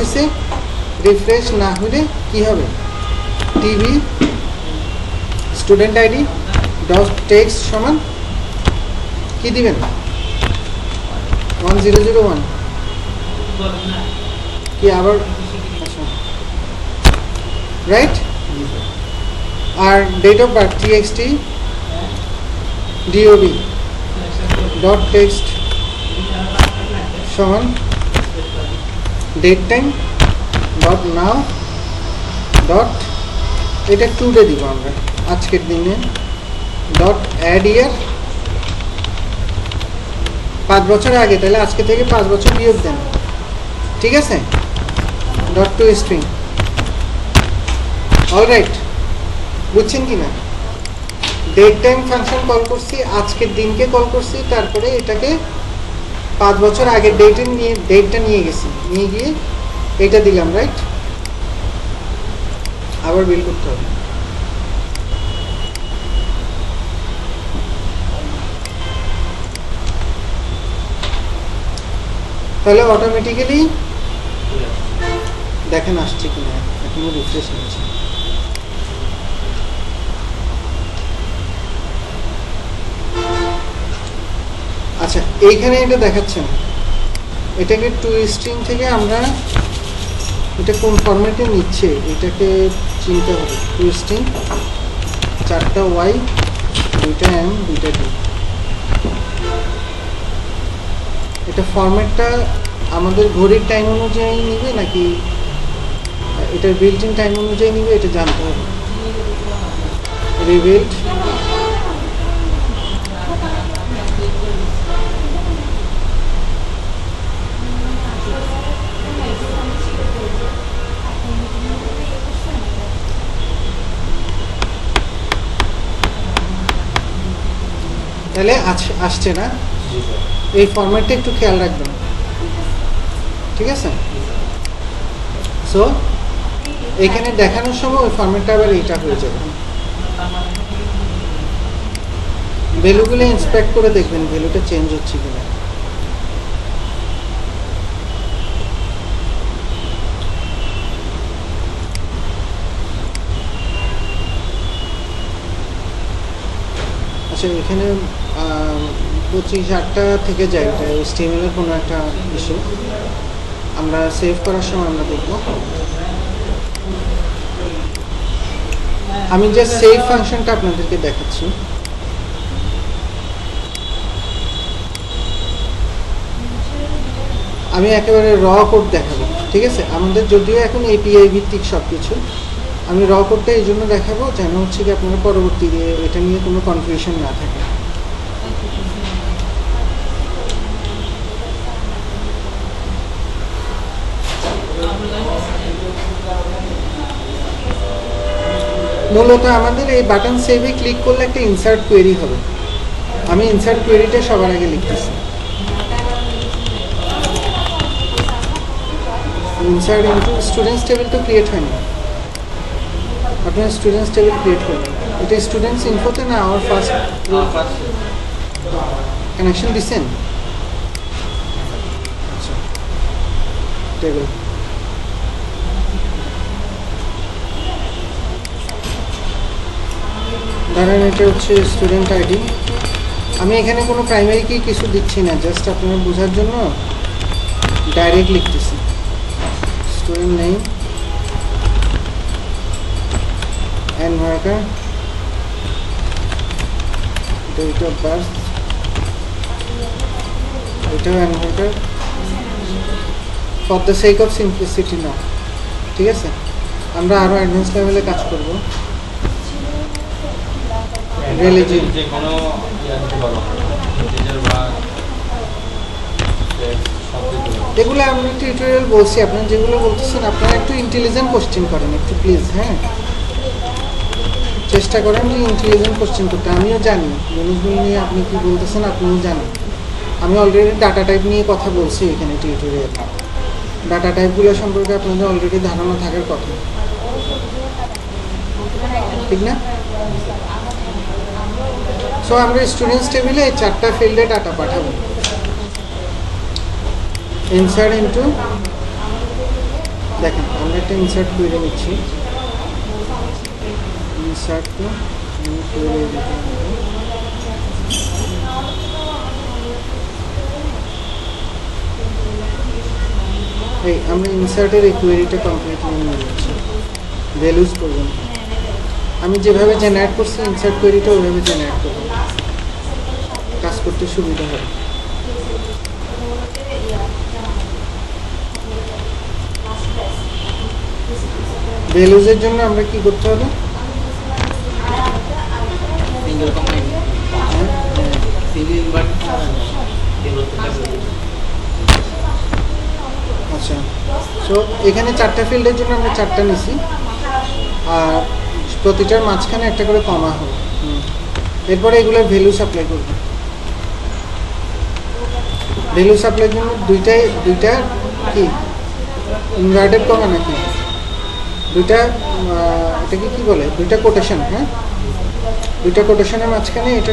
হয়েছে, রিফ্রেশ না হলে কি হবে? TV student ID dot text সমান কি দিবেন? 1001 কি আবার? আচ্ছা, রাইট? আর date of birth txt dob dot text সমান date time dot now dot এটা টুডে দিব আমরা আজকের দিনে ডট অ্যাড ইয়ার 5 বছর আগে, তাহলে আজকে থেকে 5 বছর বিয়োগ দেন, ঠিক আছে? Dot two string. অলরাইট, বুঝছেন কি না? ডেট টাইম ফাংশন কল করছি, আজকের দিনকে কল করছি, তারপরে এটাকে 5 বছর আগের ডেটটা নিয়ে গেছি, নিয়ে গিয়ে এটা দিলাম, রাইট? আবার বিল করতে হবে। তাহলে অটোমেটিক্যালি দেখেন আসছে কিনা, এখনো রিফ্রেশ নিচ্ছে। আচ্ছা, এইখানে এটা দেখাচ্ছে না, এটাকে টু স্ট্রিং থেকে আমরা এটা কোন ফরম্যাটে নিচ্ছে এটাকে চিনতে হবে। টু স্ট্রিং 4টা ওয়াই 2টা এম 2টা ডি, এটা ফরম্যাটটা আমাদের ঘড়ির টাইম অনুযায়ী নিবে নাকি এটার বিল্ট ইন টাইম অনুযায়ী নিবে, এটা জানতে হবে। রিবিল্ড তাহলে আসছে না, এই ফরম্যাটটা একটু খেয়াল রাখবেন, ঠিক আছে? সো এখানে দেখানোর সময় ওই ফরম্যাটটা আবার এইটা হয়ে যাবে। ভ্যালুগুলো ইন্সপেক্ট করে দেখবেন ভ্যালুটা চেঞ্জ হচ্ছে কিনা। আচ্ছা, এখানে 25/8 থেকে যায়, এটা স্টিমেলের কোনো একটা ইস্যু, আমরা সেভ করার সময় আমরা দেখব। আমি জাস্ট সেভ ফাংশনটা আপনাদেরকে দেখাচ্ছি। আমি একেবারে র কোড দেখাবো, ঠিক আছে? আমাদের যদিও এখন এপিআই ভিত্তিক সব কিছু, আমি র কোডটা এই জন্য দেখাবো যেন হচ্ছে কি আপনারা পরবর্তী এটা নিয়ে কোনো কনফিউশন না থাকে। মূলত আমাদের এই বাটন সেভে ক্লিক করলে একটা ইনসার্ট কোয়েরি হবে। আমি ইনসার্ট কোয়েরিটা সবার আগে লিখতেছি। ইনসার্ট ইনটু স্টুডেন্টস টেবিল তো ক্রিয়েট হয়নি, আপনার স্টুডেন্টস টেবিল ক্রিয়েট করবেন। এটা স্টুডেন্টস ইনফোতে না আমার ফার্স্ট কানেকশন দিচ্ছেন? আচ্ছা, টেবিল ধরেন এটা হচ্ছে স্টুডেন্ট আইডি। আমি এখানে কোনো প্রাইমারি কি কিছু দিচ্ছি না, জাস্ট আপনারা বোঝার জন্য ডাইরেক্ট লিখতেছি। Student name and marker, date of birth, এটা and marker for the sake of simplicity now, ঠিক আছে? আমরা আরো অ্যাডভান্স লেভেলে কাজ করব। রিলিজিয়ন যে কোনো দিতে পারো, টিচার বা এগুলো আমরা টিউটোরিয়াল বলছি, আপনারা যেগুলো বলতেছেন আপনারা একটু ইন্টেলিজেন্ট কোশ্চেন করেন একটু প্লিজ, হ্যাঁ? চেষ্টা করেন যে ইন্টেলিজেন্ট কোশ্চেন করতে। আমিও জানি জিনিসগুলো নিয়ে আপনি কি বলতেছেন, আপনিও জানেন। আমি অলরেডি ডাটা টাইপ নিয়ে কথা বলছি এখানে টিউটোরিয়াল। ডাটা টাইপগুলো সম্পর্কে আপনাদের অলরেডি ধারণা থাকার কথা, ঠিক না? সো আমরা স্টুডেন্টস টেবিলে 4টা ফিল্ডে ডাটা পাঠাবো। ইনসার্ট ইনটু, দেখেন আমরা একটা ইনসার্ট করে নিচ্ছি। ইনসার্ট টু এই আমরা ইনসার্টের এই কোয়েরিটা কমপ্লিটলি নিয়ে নিচ্ছি। ভ্যালুজ করবেন, আমি যেভাবে জেনারেট করছি ইনসার্ট কোয়েরিটা ওইভাবে জেনারেট করবো, কাজ করতে সুবিধা হবে। ভ্যালুজের জন্য আমরা কি করতে হবে? সিঙ্গেল কম্বাইন্ড সিঙ্গেল ইনভার্টার ছাড়া এগুলো তো আচ্ছা, সো এখানে 4টা ফিল্ডের জন্য আমরা 4টা নিছি, আর প্রতিটার মাঝখানে একটা করে কমা হবে। এরপরে এগুলোর ভ্যালু সাপ্লাই করব। ভ্যালু সাপ্লাইয়ের জন্য দুইটা কি ইনভার্টেড কমা নাকি দুইটা, এটাকে কি বলে, দুইটা কোটেশন। হ্যাঁ, দুইটা কোটেশনের মাঝখানে এটা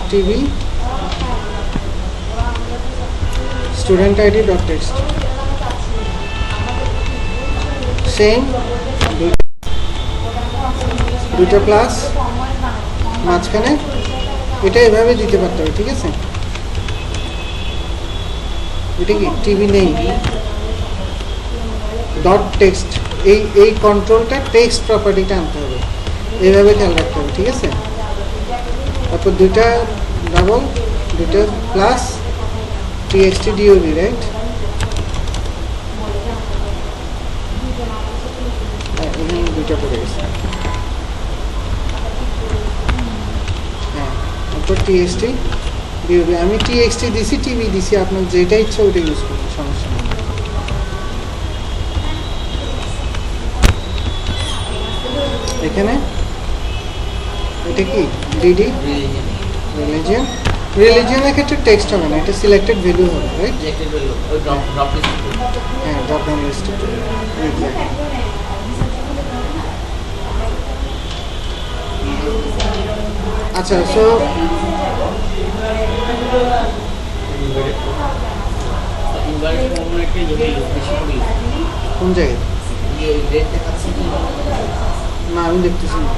TV student ID dot text same, দুইটা প্লাস মাঝখানে এটা এভাবে দিতে পারতে হবে। ঠিক আছে, এটা কি টিভি নেই ডট টেক্সট, এই কন্ট্রোলটা টেক্সট প্রপার্টিটা আনতে হবে, এইভাবে খেয়াল রাখতে হবে। ঠিক আছে, তারপর দুইটা ডাবল, দুইটা প্লাস txt dob, রাইট? এখানে দুইটা পড়ে গেছে। হ্যাঁ, তারপর txt dob, আমি txt দিছি, টিভি দিছি, আপনার যেটা ইচ্ছা ওইটা ইউজ করুন, সমস্যা নেই। এখানে এটা কি ডিডি রিলিজিয়ন, রিলিজিয়নের ক্ষেত্রে টেক্সট হবে না, এটা সিলেক্টেড ভ্যালু হবে, রাইট? সিলেক্টেড ভ্যালু ওই ড্রপ লিস্ট। হ্যাঁ, ড্রপ ডাউন লিস্টে। আচ্ছা, সো ইনভার্টার কম্বাইন্ডকে যদি বেশি করে কোন জায়গায়? এই রেট দেখাচ্ছে কি না, আমি দেখতেছি না।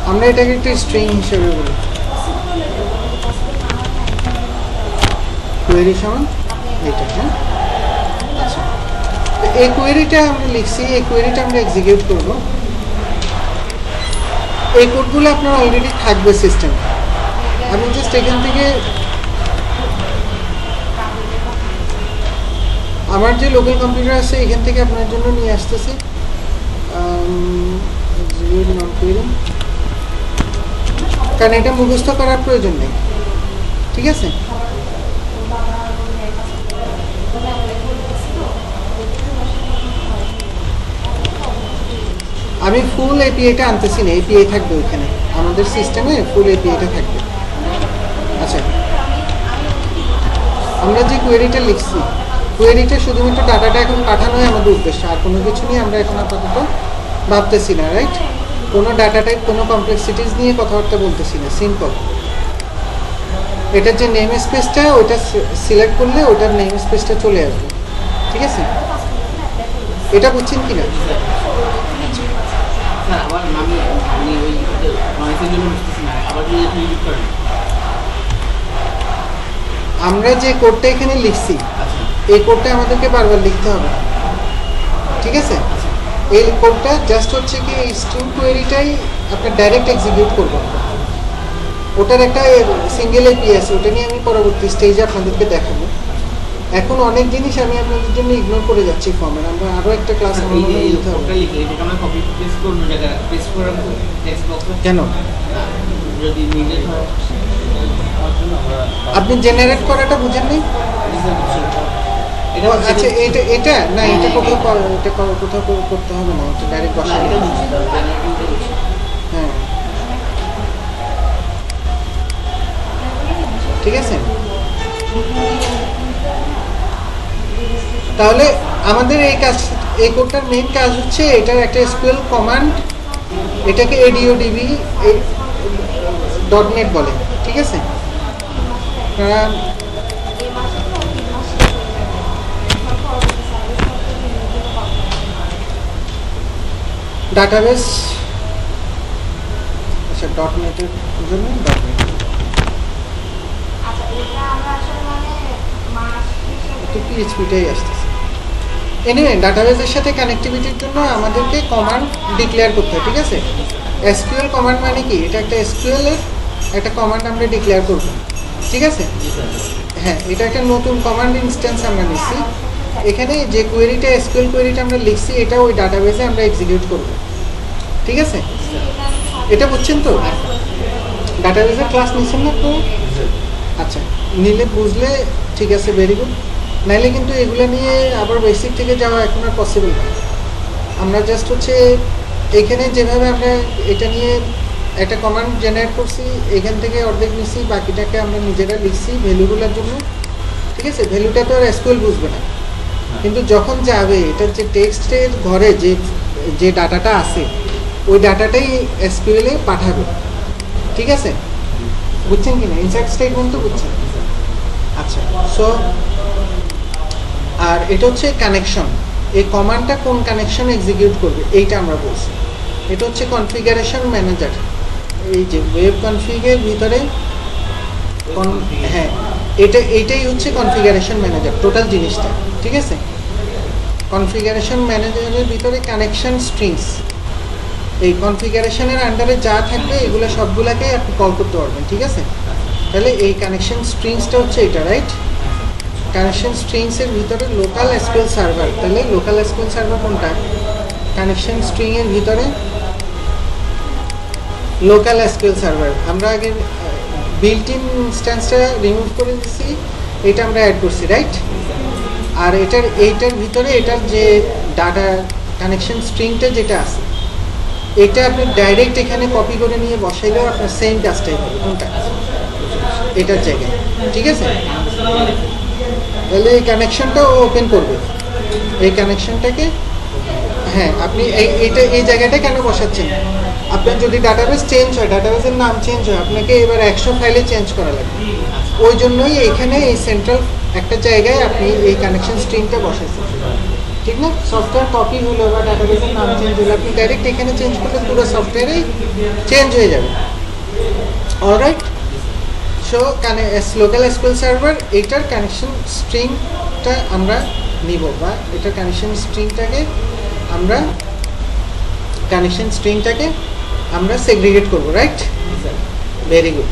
আমরা এটাকে একটা স্ট্রিং হিসেবে বলি, কোয়েরি সমান এইটা। হ্যাঁ, আচ্ছা, তো এই কোয়েরিটা আমরা লিখছি, এই কোয়েরিটা আমরা এক্সিকিউট করব। এই কোডগুলো আপনার অলরেডি থাকবে সিস্টেমে, আমি জাস্ট এখান থেকে আমার যে লোকাল কম্পিউটার আছে এখান থেকে আপনার জন্য নিয়ে আসতেছি। কারণ এটা মুখস্থ করার প্রয়োজন নেই। ঠিক আছে, আমি ফুল এপিআইটা আনতেছি না, এপিআই থাকবে ওইখানে, আমাদের সিস্টেমে ফুল এপিআইটা থাকবে। আচ্ছা, আমরা যে কোয়েরিটা লিখছি, কোয়েরিটা শুধুমাত্র ডাটাটা এখন পাঠানোই আমাদের উদ্দেশ্য, আর কোনো কিছু নিয়ে আমরা এখন আপাতত ভাবতেছি না, রাইট? কোনো ডাটা টাইপ, কোনো কমপ্লেক্সিটিস নিয়ে কথাবার্তা বলতেছি না, সিম্পল। এটার যে নেম স্পেসটা, ওইটা সিলেক্ট করলে ওইটার নেম স্পেসটা চলে আসবে। ঠিক আছে, এটা বুঝছেন কি না? স্যার আবার আমি ওই নয়েসের জন্য বুঝতেছি না, আবার যদি আপনি এডিট করেন। আমরা যে কোডটা এখানে লিখছি, আচ্ছা এই কোডটা আমাদেরকে বারবার লিখতে হবে। ঠিক আছে, এই কোডটা জাস্ট হচ্ছে কি এই স্ট্রিং কোয়েরিটাই আপনার ডাইরেক্ট এক্সিকিউট করবো। ওটার একটা সিঙ্গেল এপি আছে, ওটা নিয়ে আমি পরবর্তী স্টেজে আপনাদেরকে দেখাবো। এখন অনেক জিনিস আমি আপনাদের জন্য ইগনোর করে যাচ্ছি ফর্মের, আমরা আরও একটা ক্লাস এই যে এই কোডটা লিখে এটাকে আমরা কপি পেস্ট করব, জায়গা পেস্ট করার টেক্সট বক্সে কেন যদি নিডেড হয় আপনি জেনারেট করাটা বুঝেন নেই? এটা আচ্ছা, এটা না, এটা কোথাও কোথাও করতে হবে না, এটা ডাইরেক্ট বসা। এটা বুঝছি জেনারেটিংটা বুঝছি। হ্যাঁ, ঠিক আছে। তাহলে আমাদের এই কোডটার মেইন কাজ হচ্ছে, এটার একটা এসকিউএল কমান্ড, এটাকে ADODB .NET বলে। ঠিক আছে, ডাটাবেস, আচ্ছা .NET এর জন্য .NET একটু PHP-টাই আসতেছে। এনিওয়ে, ডাটাবেসের সাথে কানেক্টিভিটির জন্য আমাদেরকে কমান্ড ডিক্লেয়ার করতে হয়। ঠিক আছে, এসকিউএল কমান্ড মানে কি, এটা একটা এসকিউএল এর একটা কমান্ড আমরা ডিক্লেয়ার করব। ঠিক আছে, হ্যাঁ, এটা একটা নতুন কমান্ড ইনস্ট্যান্স আমরা নিচ্ছি। এখানে যে কোয়েরিটা এসকিউএল কোয়েরিটা আমরা লিখছি এটা ওই ডাটাবেসে আমরা এক্সিকিউট করব, ঠিক আছে? এটা বুঝছেন তো? ডাটাবেসের ক্লাস নিচ্ছেন না তো? আচ্ছা, নিলে বুঝলে ঠিক আছে, ভেরি গুড। নাইলে কিন্তু এগুলো নিয়ে আবার বেসিক থেকে যাওয়া এখন আর পসিবল না। আমরা জাস্ট হচ্ছে এখানে যেভাবে আমরা এটা নিয়ে একটা কমান্ড জেনারেট করছি, এখান থেকে অর্ধেক নিচ্ছি, বাকিটাকে আমরা নিজেরা লিখছি ভ্যালুগুলোর জন্য, ঠিক আছে? ভ্যালুটা তো আর এসকিউএল বুঝবে না, কিন্তু যখন যাবে এটার যে টেক্সটের ঘরে যে যে ডাটাটা আছে ওই ডাটাটাই এসকিউএল এ পাঠাবে, ঠিক আছে? বুঝছেন কি না? ইনসার্ট স্টেটমেন্ট তো বুঝছেন? আচ্ছা, সো আর এটা হচ্ছে কানেকশন। এই কমান্ডটা কোন কানেকশন এক্সিকিউট করবে এইটা আমরা বলছি। এটা হচ্ছে কনফিগারেশন ম্যানেজার। এই যে ওয়েব কনফিগের ভিতরে হ্যাঁ, এইটাই হচ্ছে কনফিগারেশন ম্যানেজার, টোটাল জিনিসটা, ঠিক আছে? কনফিগারেশন ম্যানেজারের ভিতরে কানেকশন স্ট্রিংস, এই কনফিগারেশনের আন্ডারে যা থাকবে এগুলো সবগুলাকেই আপনি কল করতে পারবেন, ঠিক আছে? তাহলে এই কানেকশন স্ট্রিংসটা হচ্ছে এটা, রাইট? কানেকশন স্ট্রিংসের ভিতরে লোকাল এসকিউএল সার্ভার, তাহলে লোকাল এসকিউএল সার্ভার কোনটা? কানেকশন স্ট্রিংয়ের ভিতরে লোকাল এসকিউএল সার্ভার। আমরা আগে বিল্ট ইন ইনস্ট্যান্সটা রিমুভ করে দিছি, এটা আমরা অ্যাড করছি, রাইট? আর এইটার ভিতরে এটার যে ডাটা কানেকশন স্ট্রিংটা যেটা আছে এটা আপনি ডাইরেক্ট এখানে কপি করে নিয়ে বসাইলেও আপনার সেম কাজটাই হবে। কোনটা? এটার জায়গায়, ঠিক আছে? তাহলে এই কানেকশনটাও ওপেন করবে, এই কানেকশনটাকে। হ্যাঁ, আপনি এই জায়গাটা কেন বসাচ্ছেন? আপনার যদি ডাটাবেস চেঞ্জ হয়, ডাটাবেসের নাম চেঞ্জ হয়, আপনাকে এবার 100 ফাইলে চেঞ্জ করা লাগবে। ওই জন্যই এইখানে এই সেন্ট্রাল একটা জায়গায় আপনি এই কানেকশন স্ট্রিংটা বসাচ্ছেন, ঠিক না? সফটওয়্যার কপি হলো বা ডাটাবেসের নাম চেঞ্জ হলো, আপনি ডাইরেক্ট এখানে চেঞ্জ করলে পুরো সফটওয়্যারেই চেঞ্জ হয়ে যাবে। Alright, so local SQL server এটার কানেকশন স্ট্রিংটা আমরা নিব, বা এটার কানেকশন স্ট্রিংটাকে আমরা সেগ্রিগেট করব, রাইট? Very good.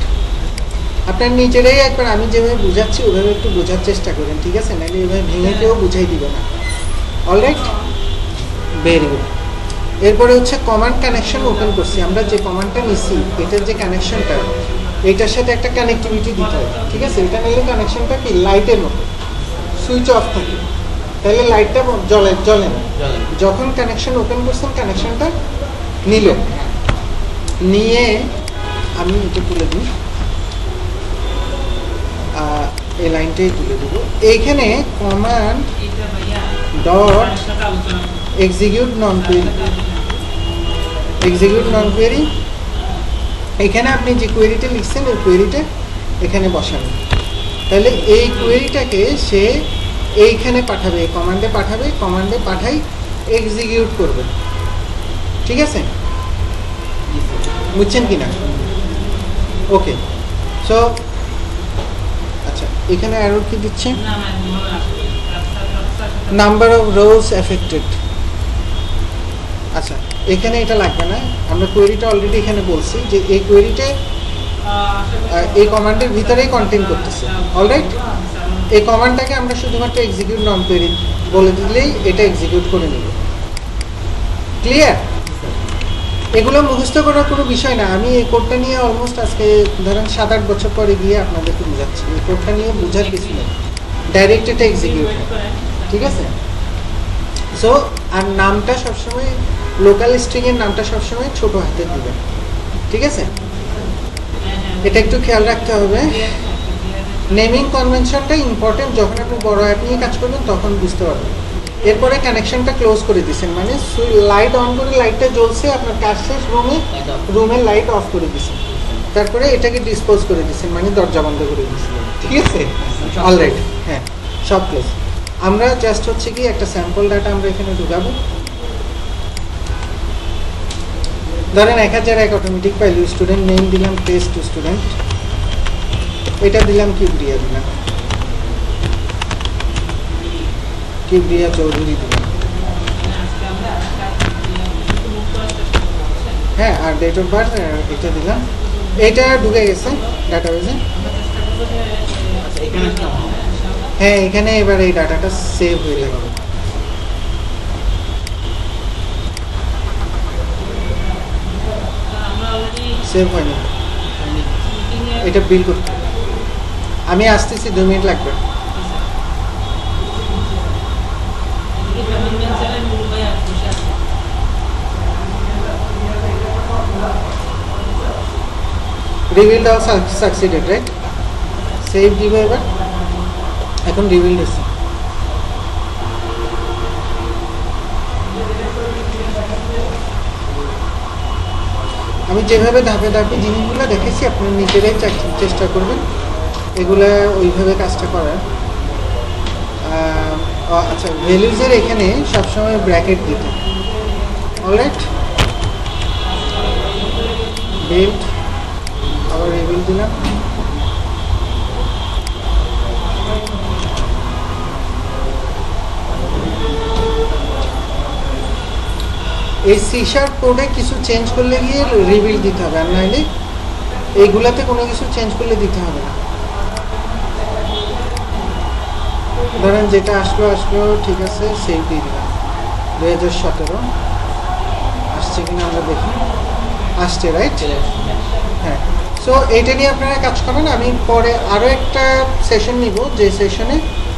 আপনার নিজেরাই একবার আমি যেভাবে বুঝাচ্ছি ওইভাবে একটু বোঝার চেষ্টা করেন, ঠিক আছে? নাহলে এভাবে ভেঙে কেউ বুঝাই দিবে না। Alright, very good. এরপরে হচ্ছে কমান্ড কানেকশন ওপেন করছি। আমরা যে কমান্ডটা নিচ্ছি এটার যে কানেকশনটা, এটার সাথে একটা কানেক্টিভিটি দিতে হবে, ঠিক আছে? এটা নিলে কানেকশনটা কি লাইটের মতো সুইচ অফ থাকে, তাহলে লাইটটা জ্বলে না। যখন কানেকশন ওপেন করছেন কানেকশনটা নিয়ে আমি এটা তুলে দিই, এই লাইনটাই তুলে দেবো। এইখানে কমান্ড ডট এক্সিকিউট নন কোয়েরি, এখানে আপনি যে কোয়েরিটা লিখছেন ওই কোয়েরিটা এখানে বসাবেন। তাহলে এই কোয়েরিটাকে সে এইখানে পাঠাবে, এই কমান্ডে পাঠাবে, কমান্ডে পাঠাই এক্সিকিউট করবে, ঠিক আছে? বুঝছেন কি না? ওকে, সো আচ্ছা, এখানে আরও কি দিচ্ছে? Number of rose affected. আচ্ছা, এখানে এটা লাগবে না, আমরা কোয়েরিটা অলরেডি এখানে বলছি যে এই কোয়েরিটা এই কমান্ডের ভিতরেই কন্টেইন করতেছে। অলরাইট, এই কমান্ডটাকে আমরা শুধুমাত্র এক্সিকিউট নন কোয়েরি বলে দিলেই এটা এক্সিকিউট করে নেবে। ক্লিয়ার? এগুলো মুখস্থ করার কোনো বিষয় না। আমি এই কোডটা নিয়ে অলমোস্ট আজকে ধরেন 7-8 বছর পরে গিয়ে আপনাদেরকে বোঝাচ্ছি। এই কোডটা নিয়ে বোঝার কিছু নেই, ডাইরেক্ট এটা এক্সিকিউট, ঠিক আছে? সো আর নামটা সবসময় লোকাল স্ট্রিংয়ের নামটা সবসময় ছোট হাতে দিবেন, ঠিক আছে? এটা একটু খেয়াল রাখতে হবে। নেমিং কনভেনশনটা ইম্পর্টেন্ট, যখন আপনি বড় অ্যাপ নিয়ে কাজ করবেন তখন বুঝতে পারবেন। এরপরে কানেকশনটা ক্লোজ করে দিচ্ছেন, মানে লাইট অন করে লাইটটা জ্বলছে, আপনার কাজ শেষ, রুমের লাইট অফ করে দিচ্ছেন, তারপরে এটাকে ডিসপোজ করে দিচ্ছেন, মানে দরজা বন্ধ করে দিচ্ছেন, ঠিক আছে? অলরাইট, হ্যাঁ, সব ক্লোজ। আমরা জাস্ট হচ্ছে কি একটা স্যাম্পল ডাটা আমরা এখানে ঢুকাবো। ধরেন 1001 অটোমেটিক পাইল, স্টুডেন্ট নেম দিলাম টেস্ট টু স্টুডেন্ট, এটা দিলাম কিবরিয়া, দিলাম কিবরিয়া চৌধুরী দিলাম, হ্যাঁ, আর ডেট অফ বার্থ এটা দিলাম। এটা ঢুকে গেছে ডাটাবেসে। হ্যাঁ এখানে এবার এই ডাটাটা সেভ হয়ে যাবে। আমরা অলরেডি সেভ হয়নি, মিটিংয়ে এটা বিল করতে হবে। আমি আসতেছি, 2 মিনিট লাগবে। পেমেন্ট ম্যানেজারের নুরু ভাই বসে আছে। Revealed all succeeded, right? Save দিব এবার। এখন রিভিলড হচ্ছে। আমি যেভাবে ধাপে ধাপে জিনিসগুলো দেখেছি আপনি নিজেরাই চেষ্টা করবেন এগুলা ওইভাবে কাজটা করার। আচ্ছা, ভ্যালুজের এখানে সবসময় ব্র্যাকেট দিতে, অলরাইট? বিল্ড, আবার রিভিল দিলাম। এই C# কোডে কিছু চেঞ্জ করলে গিয়ে রিভিল দিতে হবে, আর নাইলে এইগুলাতে কোনো কিছু চেঞ্জ করলে দিতে হবে না। ধরেন যেটা আসলো ঠিক আছে, সেভ দিয়ে দিলাম। 2017 আসছে কিনা আমরা দেখি। আসছে, রাইট? চলে আসছে। হ্যাঁ, সো এইটা নিয়ে আপনারা কাজ করেন। আমি পরে আরও একটা সেশন নিব, যে সেশনে